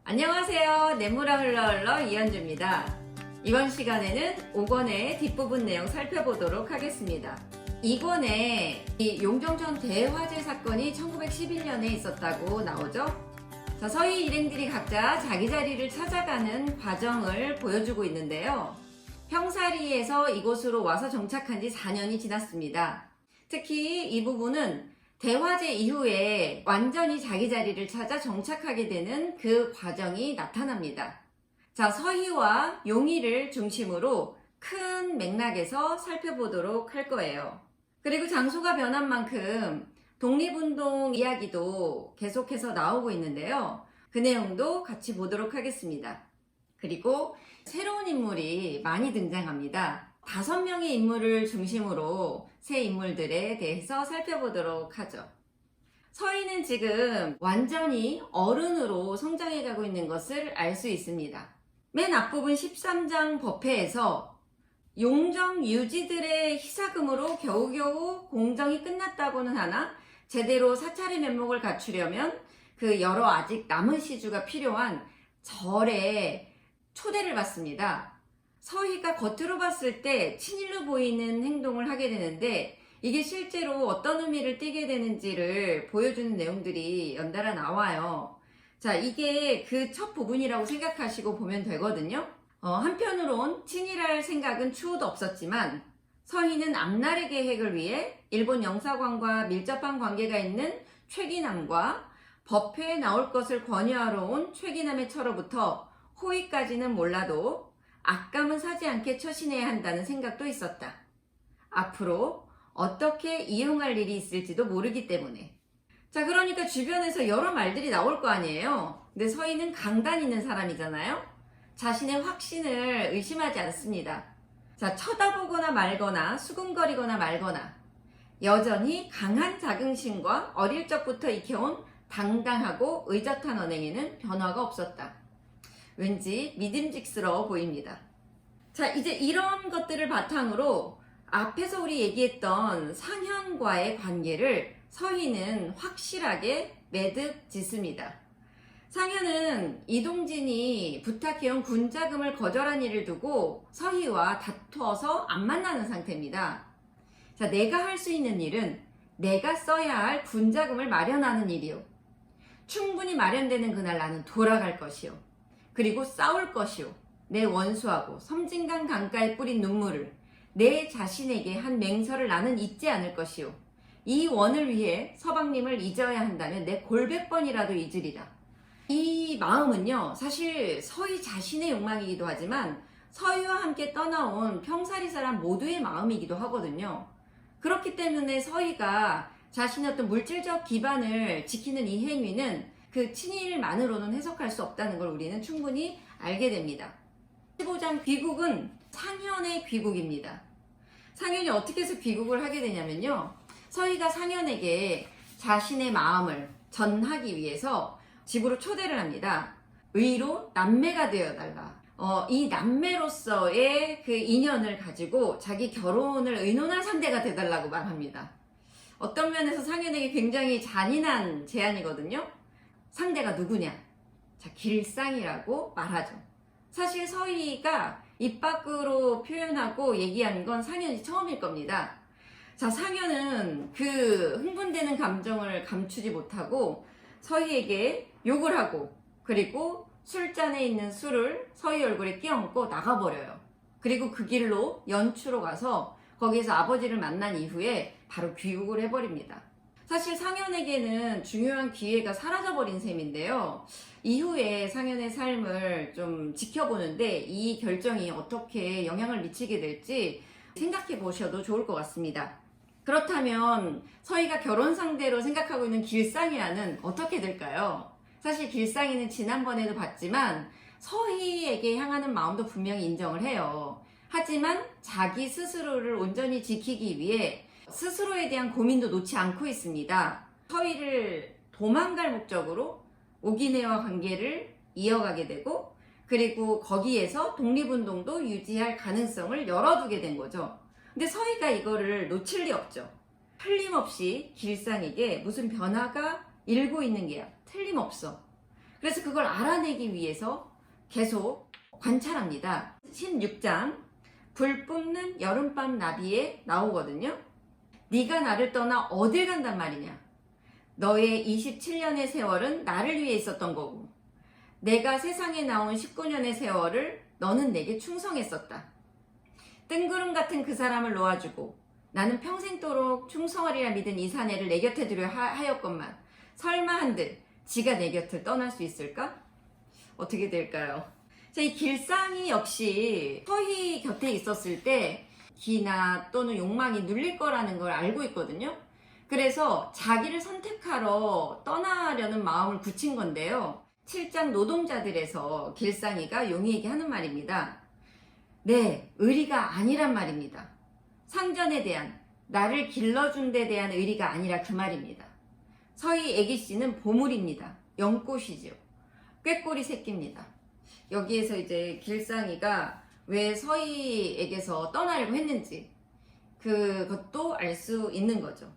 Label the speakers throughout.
Speaker 1: 안녕하세요. 냇물아 흘러흘러 이현주입니다. 이번 시간에는 5권의 뒷부분 내용 살펴보도록 하겠습니다. 2권에 이 용정천 대화재 사건이 1911년에 있었다고 나오죠. 자, 서희 일행들이 각자 자기 자리를 찾아가는 과정을 보여주고 있는데요. 평사리에서 이곳으로 와서 정착한 지 4년이 지났습니다. 특히 이 부분은 대화재 이후에 완전히 자기 자리를 찾아 정착하게 되는 그 과정이 나타납니다. 자, 서희와 용희를 중심으로 큰 맥락에서 살펴보도록 할 거예요. 그리고 장소가 변한 만큼 독립운동 이야기도 계속해서 나오고 있는데요. 그 내용도 같이 보도록 하겠습니다. 그리고 새로운 인물이 많이 등장합니다. 5명의 인물을 중심으로 새 인물들에 대해서 살펴보도록 하죠. 서희는 지금 완전히 어른으로 성장해가고 있는 것을 알 수 있습니다. 맨 앞부분 13장 법회에서 용정 유지들의 희사금으로 겨우겨우 공정이 끝났다고는 하나 제대로 사찰의 면목을 갖추려면 그 여러 아직 남은 시주가 필요한 절에 초대를 받습니다. 서희가 겉으로 봤을 때 친일로 보이는 행동을 하게 되는데 이게 실제로 어떤 의미를 띠게 되는지를 보여주는 내용들이 연달아 나와요. 자, 이게 그 첫 부분이라고 생각하시고 보면 되거든요. 한편으론 친일할 생각은 추호도 없었지만 서희는 앞날의 계획을 위해 일본 영사관과 밀접한 관계가 있는 최기남과 법회에 나올 것을 권유하러 온 최기남의 처로부터 호의까지는 몰라도 악감은 사지 않게 처신해야 한다는 생각도 있었다. 앞으로 어떻게 이용할 일이 있을지도 모르기 때문에. 자, 그러니까 주변에서 여러 말들이 나올 거 아니에요. 근데 서희는 강단 있는 사람이잖아요. 자신의 확신을 의심하지 않습니다. 자, 쳐다보거나 말거나 수근거리거나 말거나 여전히 강한 자긍심과 어릴 적부터 익혀온 당당하고 의젓한 언행에는 변화가 없었다. 왠지 믿음직스러워 보입니다. 자, 이제 이런 것들을 바탕으로 앞에서 우리 얘기했던 상현과의 관계를 서희는 확실하게 매듭 짓습니다. 상현은 이동진이 부탁해온 군자금을 거절한 일을 두고 서희와 다투어서 안 만나는 상태입니다. 자, 내가 할 수 있는 일은 내가 써야 할 군자금을 마련하는 일이요. 충분히 마련되는 그날 나는 돌아갈 것이요. 그리고 싸울 것이요. 내 원수하고 섬진강 강가에 뿌린 눈물을 내 자신에게 한 맹설을 나는 잊지 않을 것이요. 이 원을 위해 서방님을 잊어야 한다면 내 골백번이라도 잊으리라. 이 마음은요, 사실 서희 자신의 욕망이기도 하지만 서희와 함께 떠나온 평사리 사람 모두의 마음이기도 하거든요. 그렇기 때문에 서희가 자신의 어떤 물질적 기반을 지키는 이 행위는 그 친일만으로는 해석할 수 없다는 걸 우리는 충분히 알게 됩니다. 15장 귀국은 상현의 귀국입니다. 상현이 어떻게 해서 귀국을 하게 되냐면요. 서희가 상현에게 자신의 마음을 전하기 위해서 집으로 초대를 합니다. 의로 남매가 되어달라. 이 남매로서의 그 인연을 가지고 자기 결혼을 의논할 상대가 되달라고 말합니다. 어떤 면에서 상현에게 굉장히 잔인한 제안이거든요. 상대가 누구냐? 자, 길상이라고 말하죠. 사실 서희가 입 밖으로 표현하고 얘기한 건 상현이 처음일 겁니다. 자, 상현은 그 흥분되는 감정을 감추지 못하고 서희에게 욕을 하고 그리고 술잔에 있는 술을 서희 얼굴에 끼얹고 나가버려요. 그리고 그 길로 연추로 가서 거기에서 아버지를 만난 이후에 바로 귀국을 해버립니다. 사실 상현에게는 중요한 기회가 사라져버린 셈인데요. 이후에 상현의 삶을 좀 지켜보는데 이 결정이 어떻게 영향을 미치게 될지 생각해 보셔도 좋을 것 같습니다. 그렇다면 서희가 결혼 상대로 생각하고 있는 길상이와는 어떻게 될까요? 사실 길상이는 지난번에도 봤지만 서희에게 향하는 마음도 분명히 인정을 해요. 하지만 자기 스스로를 온전히 지키기 위해 스스로에 대한 고민도 놓지 않고 있습니다. 서희를 도망갈 목적으로 오기네와 관계를 이어가게 되고 그리고 거기에서 독립운동도 유지할 가능성을 열어두게 된 거죠. 근데 서희가 이거를 놓칠 리 없죠. 틀림없이 길상에게 무슨 변화가 일고 있는 게야. 틀림없어. 그래서 그걸 알아내기 위해서 계속 관찰합니다. 16장 불 뿜는 여름밤 나비에 나오거든요. 네가 나를 떠나 어딜 간단 말이냐. 너의 27년의 세월은 나를 위해 있었던 거고 내가 세상에 나온 19년의 세월을 너는 내게 충성했었다. 뜬구름 같은 그 사람을 놓아주고 나는 평생도록 충성하리라 믿은 이 사내를 내 곁에 두려 하였건만 설마 한들 지가 내 곁을 떠날 수 있을까? 어떻게 될까요? 자, 이 길상이 역시 서희 곁에 있었을 때 기나 또는 욕망이 눌릴 거라는 걸 알고 있거든요. 그래서 자기를 선택하러 떠나려는 마음을 굳힌 건데요. 7장 노동자들에서 길상이가 용이에게 하는 말입니다. 네, 의리가 아니란 말입니다. 상전에 대한, 나를 길러준 데 대한 의리가 아니라 그 말입니다. 서희 애기씨는 보물입니다. 연꽃이죠. 꾀꼬리 새끼입니다. 여기에서 이제 길상이가 왜 서희에게서 떠나려고 했는지 그것도 알 수 있는 거죠.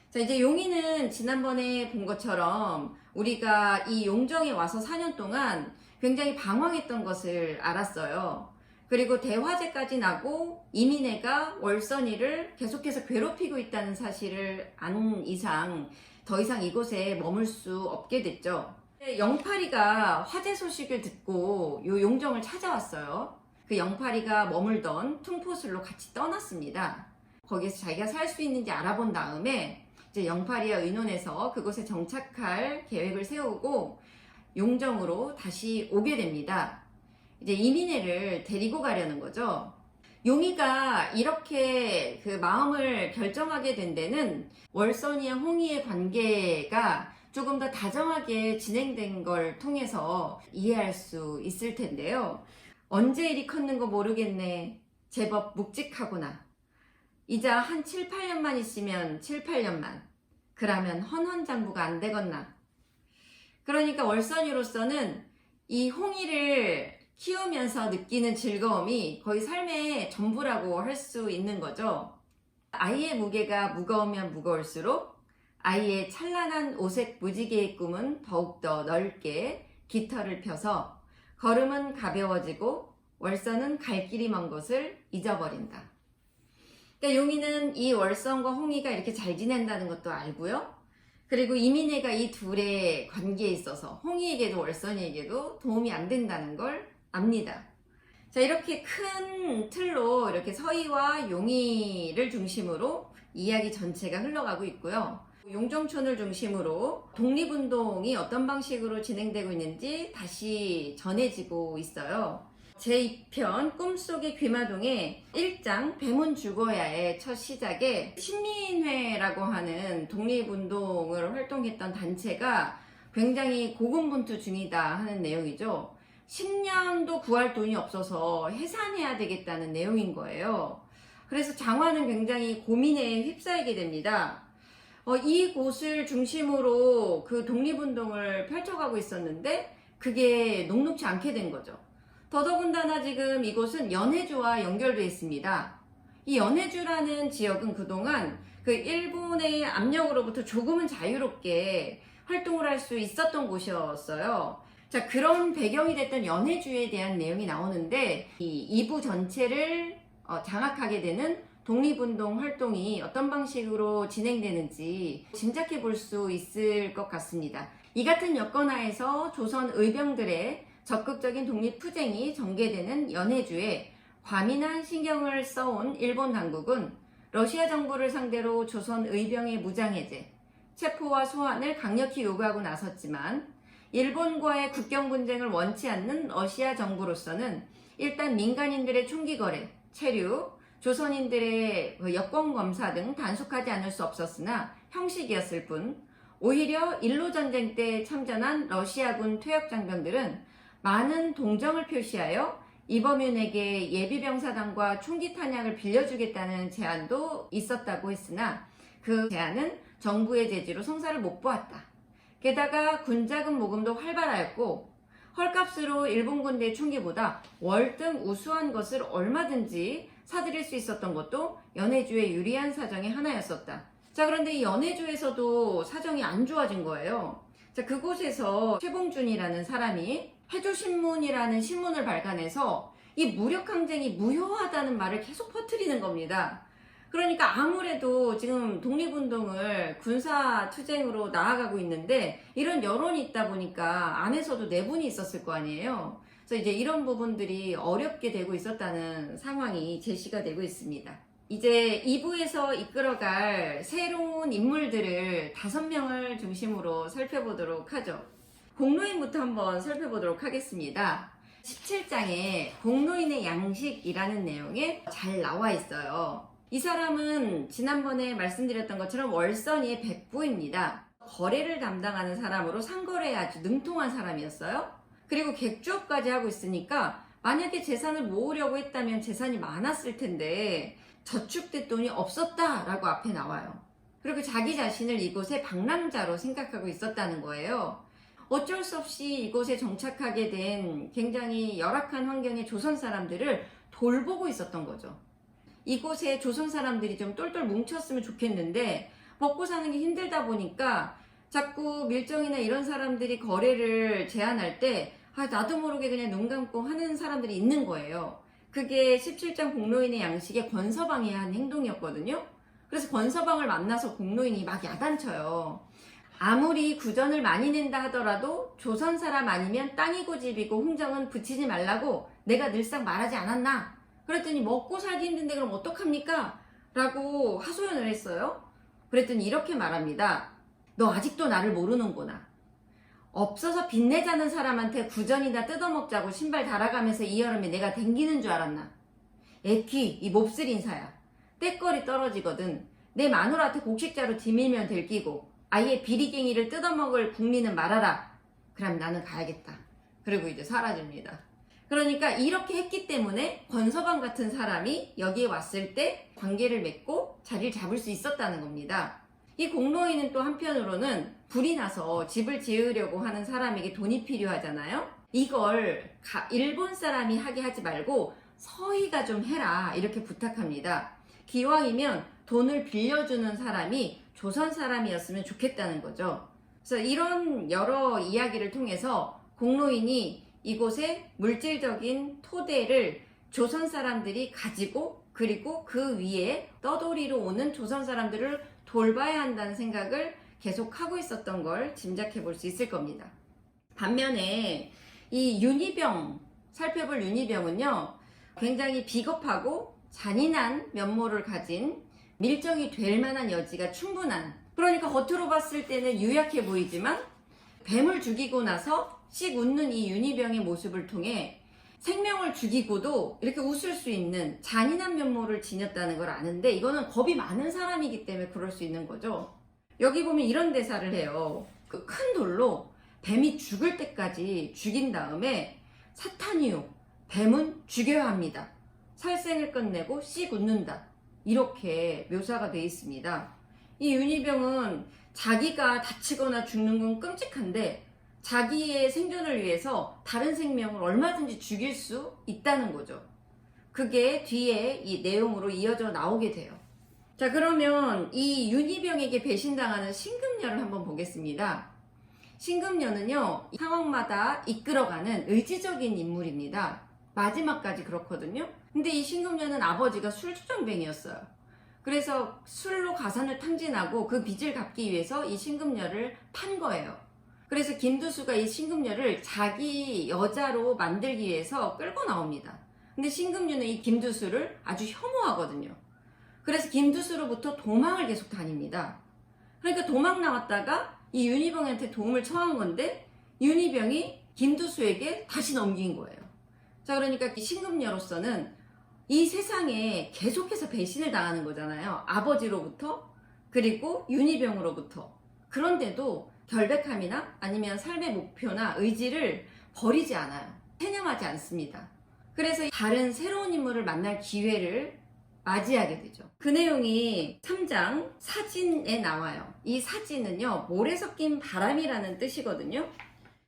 Speaker 1: 자, 이제 용이는 지난번에 본 것처럼 우리가 이 용정에 와서 4년 동안 굉장히 방황했던 것을 알았어요. 그리고 대화제까지 나고 이민혜가 월선이를 계속해서 괴롭히고 있다는 사실을 안 이상 더 이상 이곳에 머물 수 없게 됐죠. 영팔이가 화재 소식을 듣고 요 용정을 찾아왔어요. 그 영팔이가 머물던 퉁포술로 같이 떠났습니다. 거기에서 자기가 살 수 있는지 알아본 다음에 이제 영팔이와 의논해서 그곳에 정착할 계획을 세우고 용정으로 다시 오게 됩니다. 이제 이민혜를 데리고 가려는 거죠. 용이가 이렇게 그 마음을 결정하게 된 데는 월선이와 홍희의 관계가 조금 더 다정하게 진행된 걸 통해서 이해할 수 있을 텐데요. 언제 일이 컸는 거 모르겠네. 제법 묵직하구나. 이자 한 7, 8년만 있으면 7, 8년만. 그러면 헌헌장부가 안 되겠나. 그러니까 월선이로서는 이 홍희를 키우면서 느끼는 즐거움이 거의 삶의 전부라고 할 수 있는 거죠. 아이의 무게가 무거우면 무거울수록 아이의 찬란한 오색 무지개의 꿈은 더욱더 넓게 깃털을 펴서 걸음은 가벼워지고 월선은 갈 길이 먼 것을 잊어버린다. 그러니까 용이는 이 월선과 홍희가 이렇게 잘 지낸다는 것도 알고요. 그리고 이민혜가 이 둘의 관계에 있어서 홍희에게도 월선이에게도 도움이 안 된다는 걸 압니다. 자, 이렇게 큰 틀로 이렇게 서희와 용이를 중심으로 이야기 전체가 흘러가고 있고요. 용정촌을 중심으로 독립운동이 어떤 방식으로 진행되고 있는지 다시 전해지고 있어요. 제2편 꿈속의 귀마동의 1장 뱀은 죽어야의 첫 시작에 신민회라고 하는 독립운동을 활동했던 단체가 굉장히 고군분투 중이다 하는 내용이죠. 10년도 구할 돈이 없어서 해산해야 되겠다는 내용인 거예요. 그래서 장화는 굉장히 고민에 휩싸이게 됩니다. 이곳을 중심으로 그 독립운동을 펼쳐가고 있었는데 그게 녹록지 않게 된 거죠. 더더군다나 지금 이곳은 연해주와 연결되어 있습니다. 이 연해주라는 지역은 그동안 그 일본의 압력으로부터 조금은 자유롭게 활동을 할 수 있었던 곳이었어요. 자, 그런 배경이 됐던 연해주에 대한 내용이 나오는데 이 2부 전체를 장악하게 되는 독립운동 활동이 어떤 방식으로 진행되는지 짐작해 볼 수 있을 것 같습니다. 이 같은 여건 하에서 조선 의병들의 적극적인 독립투쟁이 전개되는 연해주에 과민한 신경을 써온 일본 당국은 러시아 정부를 상대로 조선 의병의 무장해제, 체포와 소환을 강력히 요구하고 나섰지만 일본과의 국경 분쟁을 원치 않는 러시아 정부로서는 일단 민간인들의 총기 거래, 체류, 조선인들의 여권 검사 등 단속하지 않을 수 없었으나 형식이었을 뿐 오히려 일로전쟁 때 참전한 러시아군 퇴역 장병들은 많은 동정을 표시하여 이범윤에게 예비병사단과 총기 탄약을 빌려주겠다는 제안도 있었다고 했으나 그 제안은 정부의 제지로 성사를 못 보았다. 게다가 군자금 모금도 활발하였고 헐값으로 일본 군대의 총기보다 월등 우수한 것을 얼마든지 사들일 수 있었던 것도 연해주의 유리한 사정의 하나였었다. 자, 그런데 이 연해주에서도 사정이 안 좋아진 거예요. 자, 그곳에서 최봉준이라는 사람이 해조신문이라는 신문을 발간해서 이 무력항쟁이 무효하다는 말을 계속 퍼뜨리는 겁니다. 그러니까 아무래도 지금 독립운동을 군사투쟁으로 나아가고 있는데 이런 여론이 있다 보니까 안에서도 내분이 있었을 거 아니에요. 그래서 이제 이런 부분들이 어렵게 되고 있었다는 상황이 제시가 되고 있습니다. 이제 2부에서 이끌어갈 새로운 인물들을 5명을 중심으로 살펴보도록 하죠. 공로인부터 한번 살펴보도록 하겠습니다. 17장에 공로인의 양식이라는 내용에 잘 나와 있어요. 이 사람은 지난번에 말씀드렸던 것처럼 월선이의 백부입니다. 거래를 담당하는 사람으로 상거래에 아주 능통한 사람이었어요. 그리고 객주업까지 하고 있으니까 만약에 재산을 모으려고 했다면 재산이 많았을 텐데 저축된 돈이 없었다라고 앞에 나와요. 그리고 자기 자신을 이곳의 방랑자로 생각하고 있었다는 거예요. 어쩔 수 없이 이곳에 정착하게 된 굉장히 열악한 환경의 조선 사람들을 돌보고 있었던 거죠. 이곳에 조선 사람들이 좀 똘똘 뭉쳤으면 좋겠는데 먹고 사는 게 힘들다 보니까 자꾸 밀정이나 이런 사람들이 거래를 제한할 때 나도 모르게 그냥 눈 감고 하는 사람들이 있는 거예요. 그게 17장 공로인의 양식에 권서방이 한 행동이었거든요. 그래서 권서방을 만나서 공로인이 막 야단쳐요. 아무리 구전을 많이 낸다 하더라도 조선 사람 아니면 땅이고 집이고 흥정은 붙이지 말라고 내가 늘상 말하지 않았나? 그랬더니 먹고 살기 힘든데 그럼 어떡합니까? 라고 하소연을 했어요. 그랬더니 이렇게 말합니다. 너 아직도 나를 모르는구나. 없어서 빚내자는 사람한테 구전이나 뜯어먹자고 신발 달아가면서 이 여름에 내가 댕기는 줄 알았나? 에키 이 몹쓸 인사야. 때거리 떨어지거든. 내 마누라한테 곡식자로 뒤밀면 들키고 아예 비리갱이를 뜯어먹을 국민은 말아라. 그럼 나는 가야겠다. 그리고 이제 사라집니다. 그러니까 이렇게 했기 때문에 권서방 같은 사람이 여기에 왔을 때 관계를 맺고 자리를 잡을 수 있었다는 겁니다. 이 공로인은 또 한편으로는 불이 나서 집을 지으려고 하는 사람에게 돈이 필요하잖아요. 이걸 일본 사람이 하게 하지 말고 서희가 좀 해라 이렇게 부탁합니다. 기왕이면 돈을 빌려주는 사람이 조선 사람이었으면 좋겠다는 거죠. 그래서 이런 여러 이야기를 통해서 공로인이 이곳에 물질적인 토대를 조선 사람들이 가지고 그리고 그 위에 떠돌이로 오는 조선 사람들을 돌봐야 한다는 생각을 계속 하고 있었던 걸 짐작해 볼 수 있을 겁니다. 반면에 이 윤희병, 살펴볼 윤희병은요, 굉장히 비겁하고 잔인한 면모를 가진 밀정이 될 만한 여지가 충분한, 그러니까 겉으로 봤을 때는 유약해 보이지만 뱀을 죽이고 나서 씩 웃는 이 윤희병의 모습을 통해 생명을 죽이고도 이렇게 웃을 수 있는 잔인한 면모를 지녔다는 걸 아는데 이거는 겁이 많은 사람이기 때문에 그럴 수 있는 거죠. 여기 보면 이런 대사를 해요. 그 큰 돌로 뱀이 죽을 때까지 죽인 다음에 사탄이요 뱀은 죽여야 합니다. 살생을 끝내고 씩 웃는다. 이렇게 묘사가 되어 있습니다. 이 윤희병은 자기가 다치거나 죽는 건 끔찍한데 자기의 생존을 위해서 다른 생명을 얼마든지 죽일 수 있다는 거죠. 그게 뒤에 이 내용으로 이어져 나오게 돼요. 자, 그러면 이 윤희병에게 배신당하는 신금녀를 한번 보겠습니다. 신금녀는요, 상황마다 이끌어가는 의지적인 인물입니다. 마지막까지 그렇거든요. 근데 이 신금녀는 아버지가 술주정뱅이였어요. 그래서 술로 가산을 탕진하고 그 빚을 갚기 위해서 이 신금녀를 판 거예요. 그래서 김두수가 이 신금녀를 자기 여자로 만들기 위해서 끌고 나옵니다. 근데 신금녀는 이 김두수를 아주 혐오하거든요. 그래서 김두수로부터 도망을 계속 다닙니다. 그러니까 도망 나왔다가 이 윤희병한테 도움을 청한 건데 윤희병이 김두수에게 다시 넘긴 거예요. 자, 그러니까 이 신금녀로서는 이 세상에 계속해서 배신을 당하는 거잖아요. 아버지로부터 그리고 윤희병으로부터. 그런데도 결백함이나 아니면 삶의 목표나 의지를 버리지 않아요. 체념하지 않습니다. 그래서 다른 새로운 인물을 만날 기회를 맞이하게 되죠. 그 내용이 3장 사진에 나와요. 이 사진은요, 모래 섞인 바람이라는 뜻이거든요.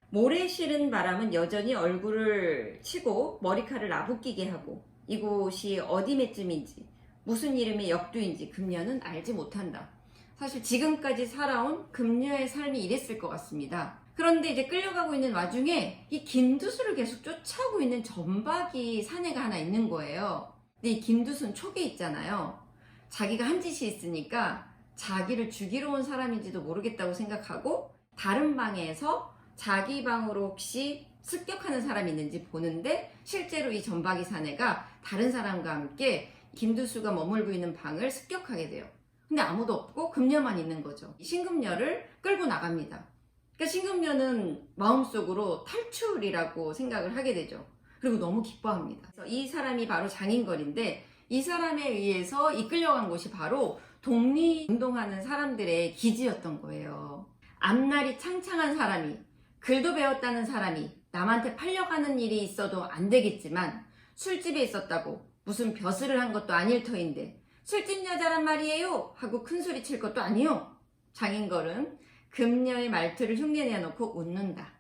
Speaker 1: 모래 실은 바람은 여전히 얼굴을 치고 머리카락을 나부끼게 하고 이곳이 어디 매쯤인지 무슨 이름의 역두인지 금년은 알지 못한다. 사실 지금까지 살아온 금녀의 삶이 이랬을 것 같습니다. 그런데 이제 끌려가고 있는 와중에 이 김두수를 계속 쫓아오고 있는 전박이 사내가 하나 있는 거예요. 근데 이 김두수는 촉에 있잖아요. 자기가 한 짓이 있으니까 자기를 죽이러 온 사람인지도 모르겠다고 생각하고 다른 방에서 자기 방으로 혹시 습격하는 사람이 있는지 보는데 실제로 이 전박이 사내가 다른 사람과 함께 김두수가 머물고 있는 방을 습격하게 돼요. 근데 아무도 없고 금녀만 있는 거죠. 신금녀를 끌고 나갑니다. 그러니까 신금녀는 마음속으로 탈출이라고 생각을 하게 되죠. 그리고 너무 기뻐합니다. 그래서 이 사람이 바로 장인걸인데 이 사람에 의해서 이끌려간 곳이 바로 독립운동하는 사람들의 기지였던 거예요. 앞날이 창창한 사람이, 글도 배웠다는 사람이 남한테 팔려가는 일이 있어도 안 되겠지만 술집에 있었다고 무슨 벼슬을 한 것도 아닐 터인데 술집 여자란 말이에요 하고 큰소리 칠 것도 아니요. 장인걸은 금녀의 말투를 흉내내 놓고 웃는다.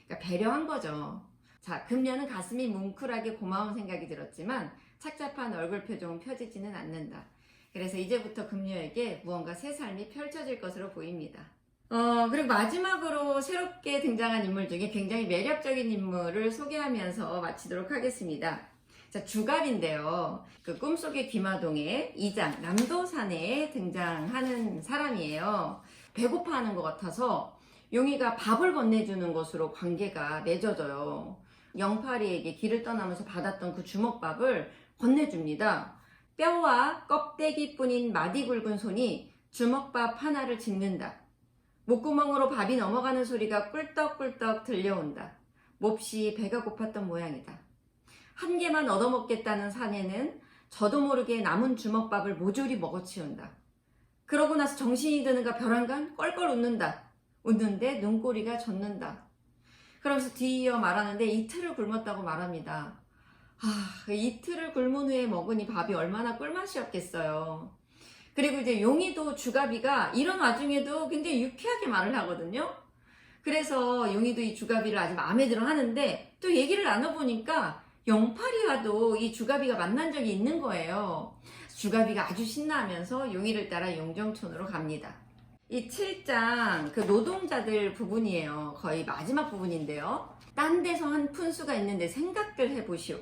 Speaker 1: 그러니까 배려한 거죠. 자, 금녀는 가슴이 뭉클하게 고마운 생각이 들었지만 착잡한 얼굴 표정은 펴지지는 않는다. 그래서 이제부터 금녀에게 무언가 새 삶이 펼쳐질 것으로 보입니다. 그리고 마지막으로 새롭게 등장한 인물 중에 굉장히 매력적인 인물을 소개하면서 마치도록 하겠습니다. 자, 주갑인데요. 그 꿈속의 귀마동의 이장 남도사내에 등장하는 사람이에요. 배고파하는 것 같아서 용이가 밥을 건네주는 것으로 관계가 맺어져요. 영파리에게 길을 떠나면서 받았던 그 주먹밥을 건네줍니다. 뼈와 껍데기뿐인 마디 굵은 손이 주먹밥 하나를 짚는다. 목구멍으로 밥이 넘어가는 소리가 꿀떡꿀떡 들려온다. 몹시 배가 고팠던 모양이다. 한 개만 얻어먹겠다는 사내는 저도 모르게 남은 주먹밥을 모조리 먹어치운다. 그러고 나서 정신이 드는가 벼랑간 껄껄 웃는다. 웃는데 눈꼬리가 젖는다. 그러면서 뒤이어 말하는데 이틀을 굶었다고 말합니다. 이틀을 굶은 후에 먹으니 밥이 얼마나 꿀맛이었겠어요. 그리고 이제 용이도 주갑이가 이런 와중에도 굉장히 유쾌하게 말을 하거든요. 그래서 용이도 이 주갑이를 아주 마음에 들어 하는데 또 얘기를 나눠보니까 영파리와도 이 주갑이가 만난 적이 있는 거예요. 주갑이가 아주 신나하면서 용이를 따라 용정촌으로 갑니다. 이 7장 그 노동자들 부분이에요. 거의 마지막 부분인데요. 딴 데서 한 푼수가 있는데 생각들 해보시오.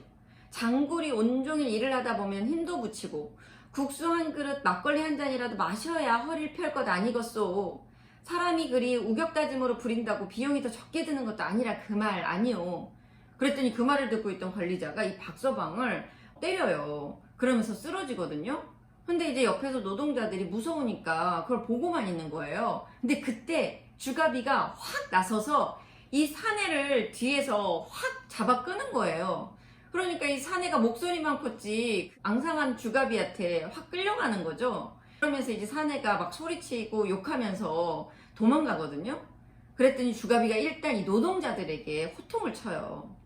Speaker 1: 장굴이 온종일 일을 하다 보면 힘도 붙이고 국수 한 그릇 막걸리 한 잔이라도 마셔야 허리를 펼 것 아니겠소. 사람이 그리 우격다짐으로 부린다고 비용이 더 적게 드는 것도 아니라 그 말 아니오. 그랬더니 그 말을 듣고 있던 관리자가 이 박서방을 때려요. 그러면서 쓰러지거든요. 근데 이제 옆에서 노동자들이 무서우니까 그걸 보고만 있는 거예요. 근데 그때 주갑이가 확 나서서 이 사내를 뒤에서 확 잡아 끄는 거예요. 그러니까 이 사내가 목소리만 컸지 앙상한 주갑이한테 확 끌려가는 거죠. 그러면서 이제 사내가 막 소리치고 욕하면서 도망가거든요. 그랬더니 주갑이가 일단 이 노동자들에게 호통을 쳐요.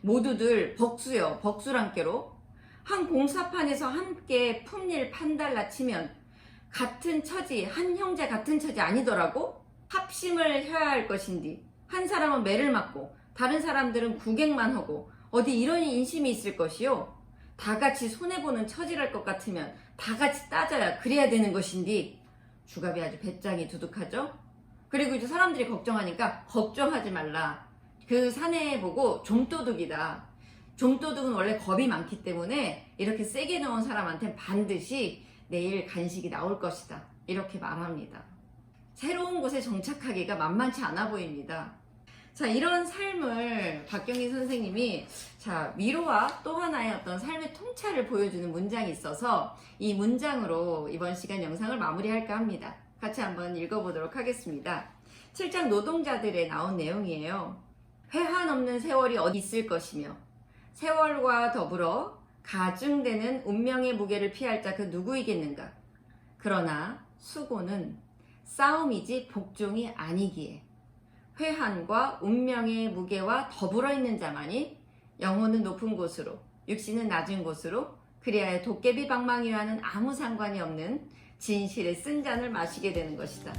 Speaker 1: 모두들 벅수요. 벅수랑께로 한 공사판에서 함께 품일 판달라 치면 같은 처지, 한 형제 같은 처지 아니더라고? 합심을 해야 할 것인디 한 사람은 매를 맞고 다른 사람들은 구경만 하고 어디 이런 인심이 있을 것이요? 다 같이 손해보는 처지랄 것 같으면 다 같이 따져야 그래야 되는 것인디. 주갑이 아주 배짱이 두둑하죠? 그리고 이제 사람들이 걱정하니까 걱정하지 말라. 그 사내 보고 좀도둑이다. 좀도둑은 원래 겁이 많기 때문에 이렇게 세게 넣은 사람한테 반드시 내일 간식이 나올 것이다. 이렇게 말합니다. 새로운 곳에 정착하기가 만만치 않아 보입니다. 자, 이런 삶을 박경희 선생님이 위로와 또 하나의 어떤 삶의 통찰을 보여주는 문장이 있어서 이 문장으로 이번 시간 영상을 마무리할까 합니다. 같이 한번 읽어보도록 하겠습니다. 7장 노동자들에 나온 내용이에요. 회한 없는 세월이 어디 있을 것이며 세월과 더불어 가중되는 운명의 무게를 피할 자 그 누구이겠는가. 그러나 수고는 싸움이지 복종이 아니기에 회한과 운명의 무게와 더불어 있는 자만이 영혼은 높은 곳으로 육신은 낮은 곳으로 그리하여 도깨비 방망이와는 아무 상관이 없는 진실의 쓴 잔을 마시게 되는 것이다.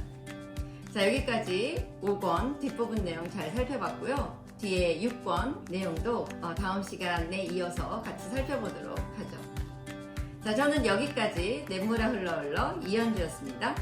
Speaker 1: 자, 여기까지 5권 뒷부분 내용 잘 살펴봤고요. 뒤에 6권 내용도 다음 시간에 이어서 같이 살펴보도록 하죠. 자, 저는 여기까지 냇물아 흘러 흘러 이현주였습니다.